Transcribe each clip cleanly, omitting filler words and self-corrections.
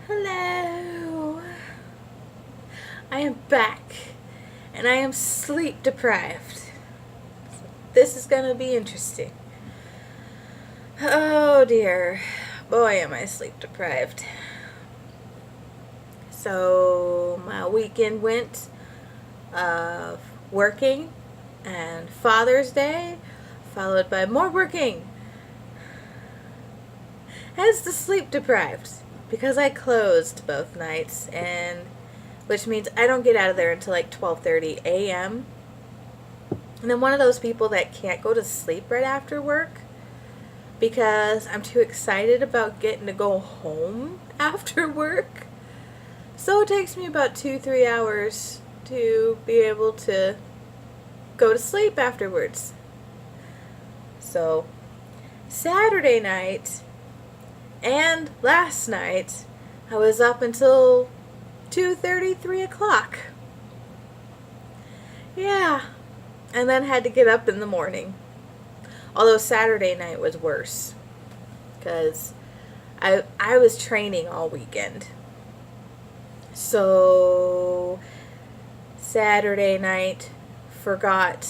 Hello. I am back and I am sleep deprived. This is going to be interesting. Oh dear. Boy, am I sleep deprived. So, my weekend went of working and Father's Day, followed by more working. As the sleep deprived because I closed both nights, and which means I don't get out of there until like 12:30 a.m. And I'm one of those people that can't go to sleep right after work because I'm too excited about getting to go home after work. So it takes me about 2-3 hours to be able to go to sleep afterwards. So Saturday night and last night I was up until 2:30, 3 o'clock. Yeah. And then had to get up in the morning. Although Saturday night was worse. Because I was training all weekend. So Saturday night we forgot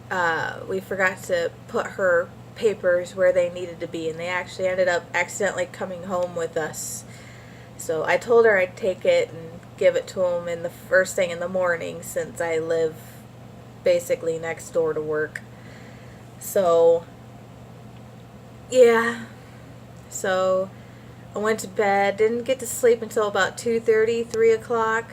to put her papers where they needed to be, and they actually ended up accidentally coming home with us. So I told her I'd take it and give it to them in the first thing in the morning, since I live basically next door to work. So yeah, so I went to bed, didn't get to sleep until about 2:30, 3 o'clock,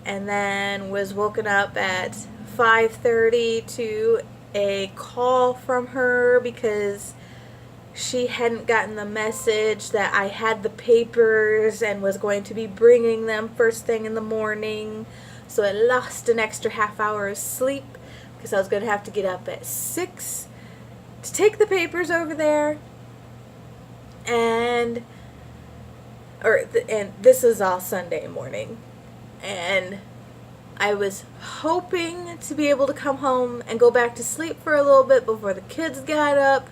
and then was woken up at 5:30 to a call from her because she hadn't gotten the message that I had the papers and was going to be bringing them first thing in the morning. So I lost an extra half hour of sleep because I was going to have to get up at 6 to take the papers over there. And this is all Sunday morning. And I was hoping to be able to come home and go back to sleep for a little bit before the kids got up.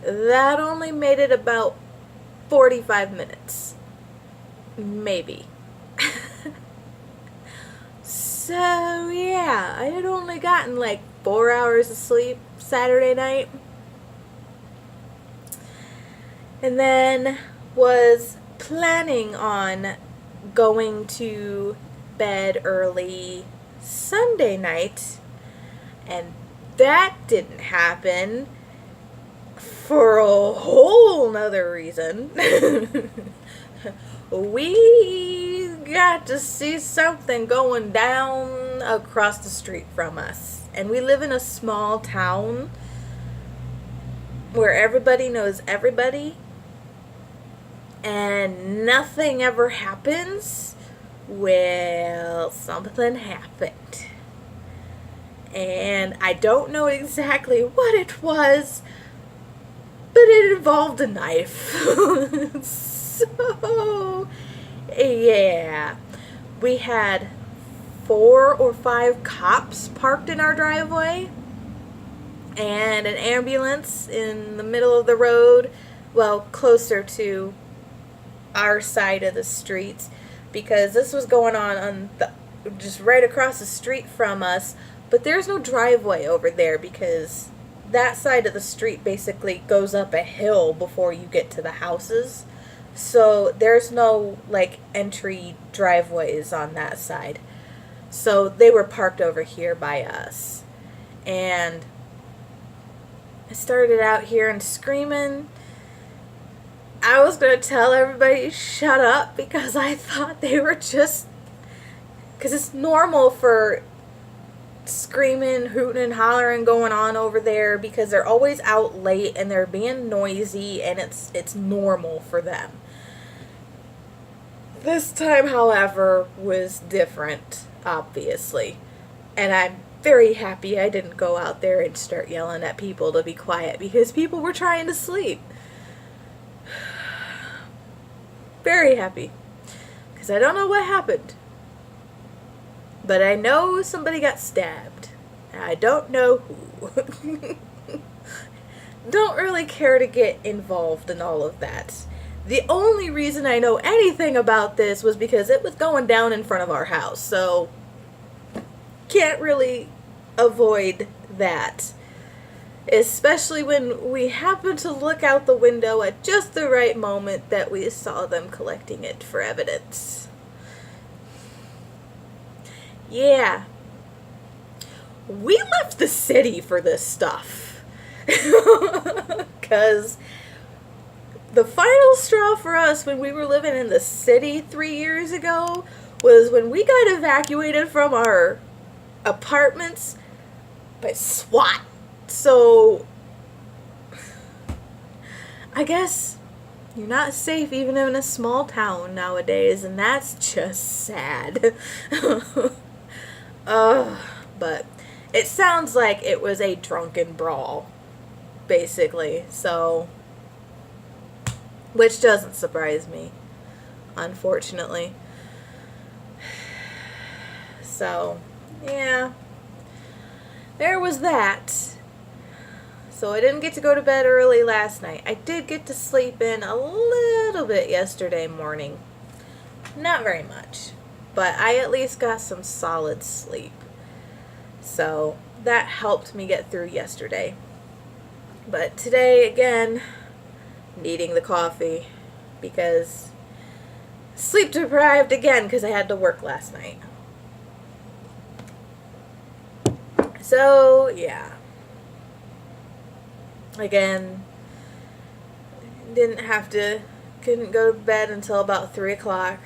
That only made it about 45 minutes. Maybe. So, yeah, I had only gotten like 4 hours of sleep Saturday night. And then was planning on going to bed early Sunday night, and that didn't happen for a whole nother reason. We got to see something going down across the street from us, and we live in a small town where everybody knows everybody and nothing ever happens. Well, something happened. And I don't know exactly what it was, but it involved a knife. So, yeah. We had 4 or 5 cops parked in our driveway and an ambulance in the middle of the road, well, closer to our side of the street, because this was going on just right across the street from us, but there's no driveway over there because that side of the street basically goes up a hill before you get to the houses. So there's no like entry driveways on that side. So they were parked over here by us. And I started out here and screaming. I was going to tell everybody shut up because I thought they were just... Because it's normal for screaming, hooting, and hollering going on over there because they're always out late and they're being noisy, and it's normal for them. This time, however, was different, obviously. And I'm very happy I didn't go out there and start yelling at people to be quiet because people were trying to sleep. Very happy. Because I don't know what happened. But I know somebody got stabbed. I don't know who. Don't really care to get involved in all of that. The only reason I know anything about this was because it was going down in front of our house, so can't really avoid that. Especially when we happened to look out the window at just the right moment that we saw them collecting it for evidence. Yeah. We left the city for this stuff. Because the final straw for us when we were living in the city 3 years ago was when we got evacuated from our apartments by SWAT. So, I guess you're not safe even in a small town nowadays, and that's just sad. But it sounds like it was a drunken brawl, basically, so, which doesn't surprise me, unfortunately. So, yeah, there was that. So I didn't get to go to bed early last night. I did get to sleep in a little bit yesterday morning. Not very much, but I at least got some solid sleep. So that helped me get through yesterday. But today, again, needing the coffee because sleep deprived again because I had to work last night. So, yeah. Again, couldn't go to bed until about 3 o'clock.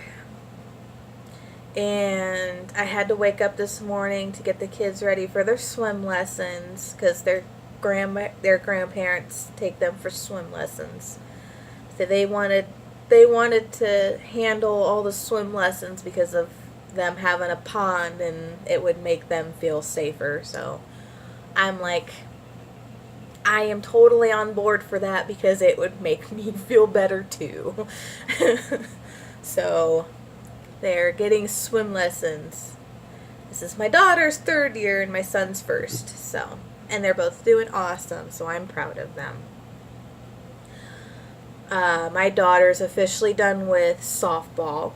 And I had to wake up this morning to get the kids ready for their swim lessons because their grandparents take them for swim lessons. So they wanted to handle all the swim lessons because of them having a pond and it would make them feel safer. So I'm like, I am totally on board for that because it would make me feel better too. So they're getting swim lessons. This is my daughter's 3rd year and my son's 1st. So, and they're both doing awesome, so I'm proud of them. My daughter's officially done with softball.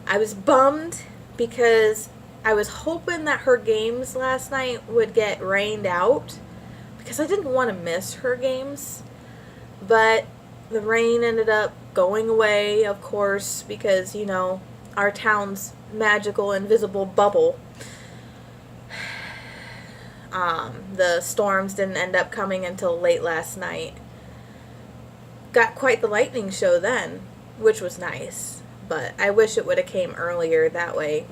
I was bummed because I was hoping that her games last night would get rained out because I didn't want to miss her games. But the rain ended up going away, of course, because, you know, our town's magical invisible bubble. The storms didn't end up coming until late last night. Got quite the lightning show then, which was nice. But I wish it would have came earlier, that way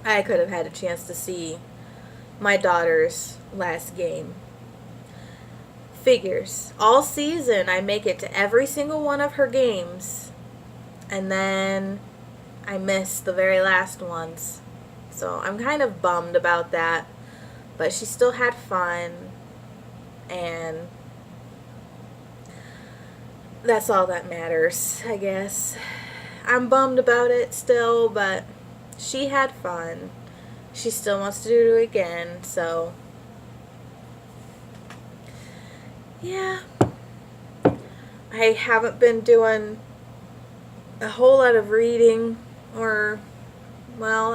I could have had a chance to see my daughter's last game. Figures. All season I make it to every single one of her games. And then I miss the very last ones. So I'm kind of bummed about that. But she still had fun. And that's all that matters, I guess. I'm bummed about it still, but she had fun. She still wants to do it again, so yeah. I haven't been doing a whole lot of reading, or, well,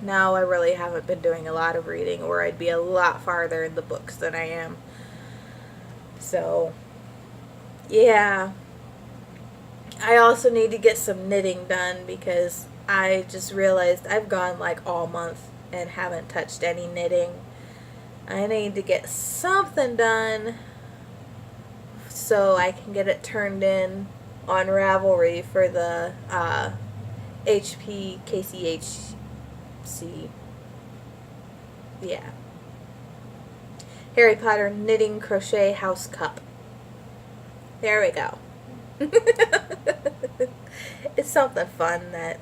no, I really haven't been doing a lot of reading, or I'd be a lot farther in the books than I am. So, yeah. I also need to get some knitting done because I just realized I've gone like all month and haven't touched any knitting. I need to get something done so I can get it turned in on Ravelry for the HP KCHC. Yeah. Harry Potter Knitting Crochet House Cup. There we go. It's something fun that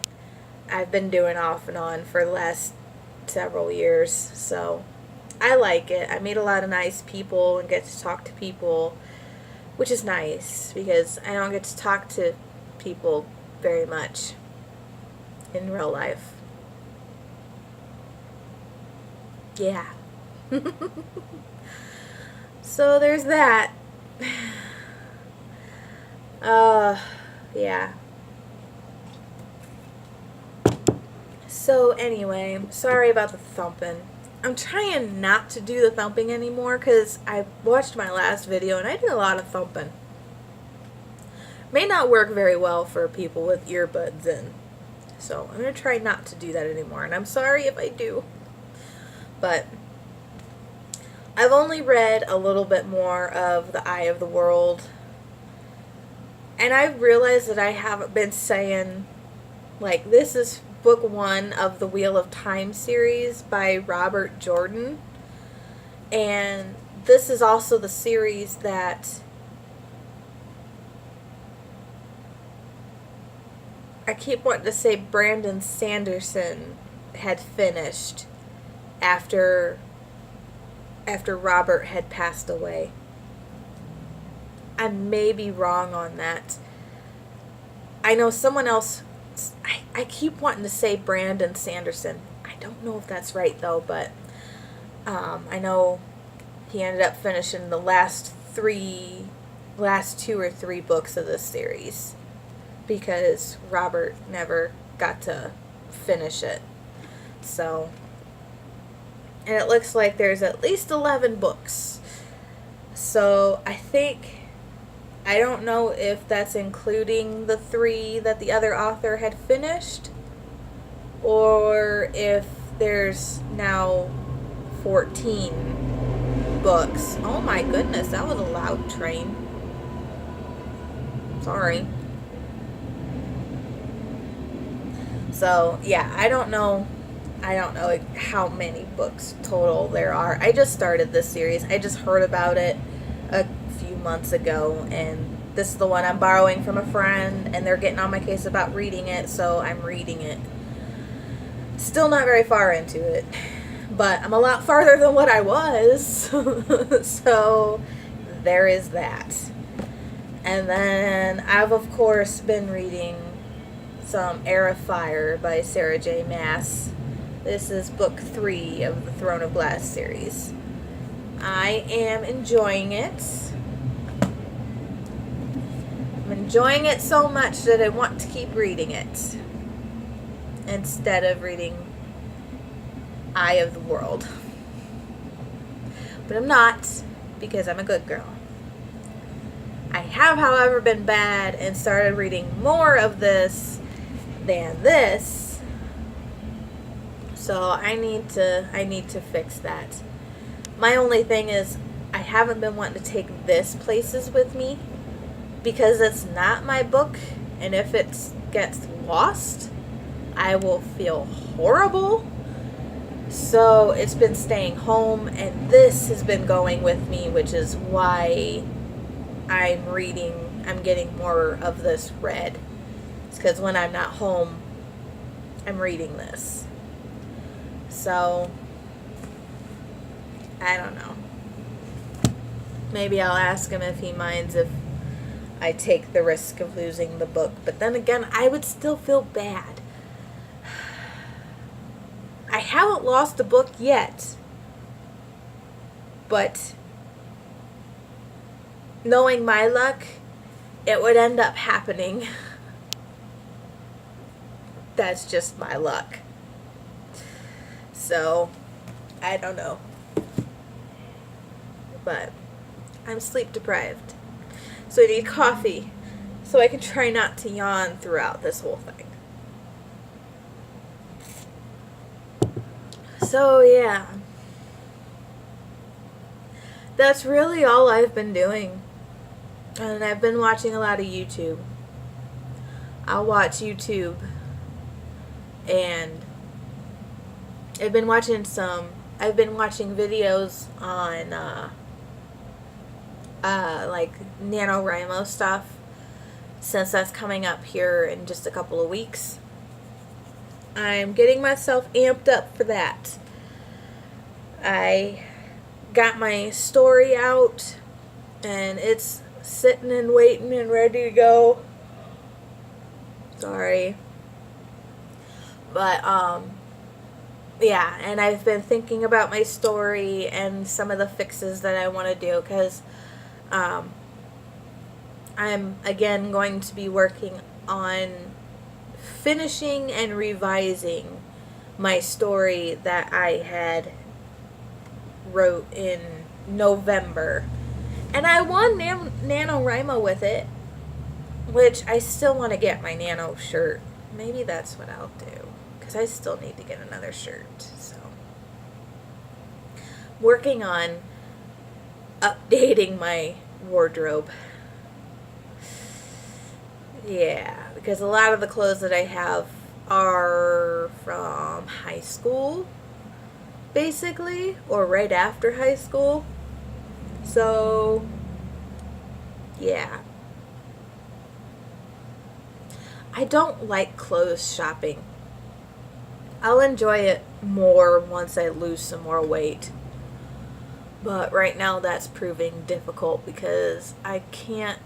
I've been doing off and on for the last several years, so I like it. I meet a lot of nice people and get to talk to people, which is nice because I don't get to talk to people very much in real life. Yeah. So there's that. Yeah. So anyway, sorry about the thumping. I'm trying not to do the thumping anymore because I watched my last video and I did a lot of thumping. May not work very well for people with earbuds in. So I'm going to try not to do that anymore. And I'm sorry if I do. But I've only read a little bit more of The Eye of the World. And I realized that I haven't been saying, like, this is book 1 of the Wheel of Time series by Robert Jordan. And this is also the series that I keep wanting to say Brandon Sanderson had finished after Robert had passed away. I may be wrong on that. I know someone else, I keep wanting to say Brandon Sanderson. I don't know if that's right though, but I know he ended up finishing the last 2 or 3 books of this series because Robert never got to finish it. So, and it looks like there's at least 11 books. So I don't know if that's including the 3 that the other author had finished, or if there's now 14 books. Oh my goodness, that was a loud train. Sorry. So, yeah, I don't know how many books total there are. I just started this series. I just heard about it a few months ago, and this is the one I'm borrowing from a friend, and they're getting on my case about reading it, so I'm reading it. Still not very far into it, but I'm a lot farther than what I was. So there is that. And then I've of course been reading some Air of Fire by Sarah J. Maas. This is book 3 of the Throne of Glass series. I am enjoying it. I'm enjoying it so much that I want to keep reading it instead of reading Eye of the World. But I'm not, because I'm a good girl. I have, however, been bad and started reading more of this than this. So I need to fix that. My only thing is I haven't been wanting to take this places with me because it's not my book, and if it gets lost, I will feel horrible. So it's been staying home, and this has been going with me, which is why I'm getting more of this read. It's because when I'm not home, I'm reading this. So, I don't know. Maybe I'll ask him if he minds if I take the risk of losing the book. But then again, I would still feel bad. I haven't lost a book yet. But knowing my luck, it would end up happening. That's just my luck. So, I don't know. But I'm sleep deprived. So I need coffee so I can try not to yawn throughout this whole thing. So yeah. That's really all I've been doing. And I've been watching a lot of YouTube. I'll watch YouTube and I've been watching videos on like NaNoWriMo stuff, since that's coming up here in just a couple of weeks. I'm getting myself amped up for that. I got my story out and it's sitting and waiting and ready to go. Sorry. But yeah, and I've been thinking about my story and some of the fixes that I want to do, because I'm I'm again going to be working on finishing and revising my story that I had wrote in November. And I won NaNoWriMo with it, which I still want to get my Nano shirt. Maybe that's what I'll do, because I still need to get another shirt. So, working on updating my wardrobe. Yeah, because a lot of the clothes that I have are from high school, basically, or right after high school. So, yeah. I don't like clothes shopping. I'll enjoy it more once I lose some more weight. But right now that's proving difficult because I can't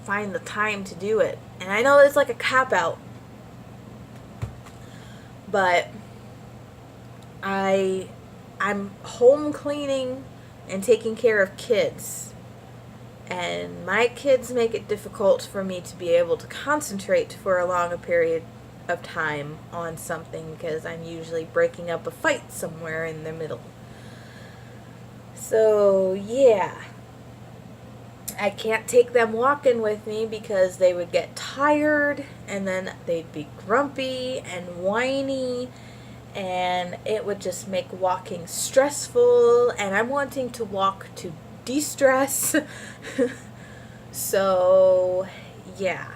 find the time to do it. And I know it's like a cop-out. But I'm home cleaning and taking care of kids. And my kids make it difficult for me to be able to concentrate for a longer period of time on something because I'm usually breaking up a fight somewhere in the middle. So, yeah. I can't take them walking with me because they would get tired and then they'd be grumpy and whiny and it would just make walking stressful, and I'm wanting to walk to de-stress. So, yeah.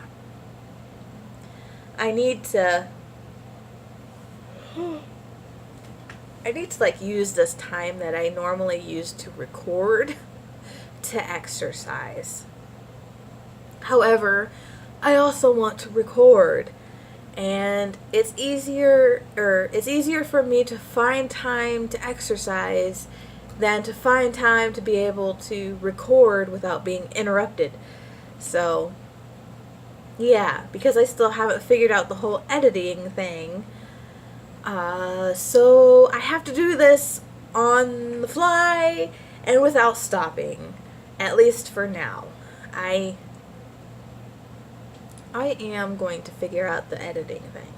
I need to like use this time that I normally use to record to exercise. However, I also want to record, and it's easier for me to find time to exercise than to find time to be able to record without being interrupted. So, yeah, because I still haven't figured out the whole editing thing. So I have to do this on the fly and without stopping, at least for now. I am going to figure out the editing thing.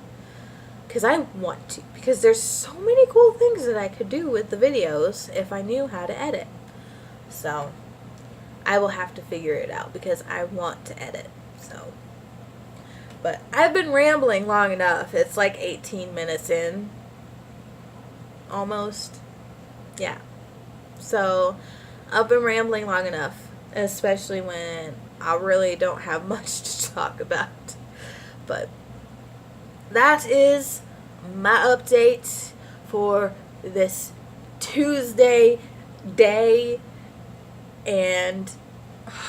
Because I want to. Because there's so many cool things that I could do with the videos if I knew how to edit. So, I will have to figure it out because I want to edit. So, but I've been rambling long enough. It's like 18 minutes in. Almost. Yeah. So, I've been rambling long enough. Especially when I really don't have much to talk about. But that is my update for this Tuesday day, and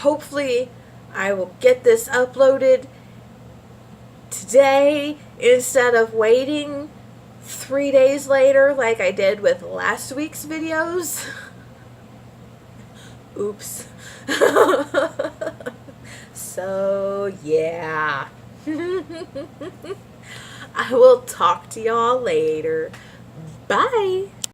hopefully I will get this uploaded today instead of waiting 3 days later like I did with last week's videos. Oops. So, yeah. I will talk to y'all later. Bye.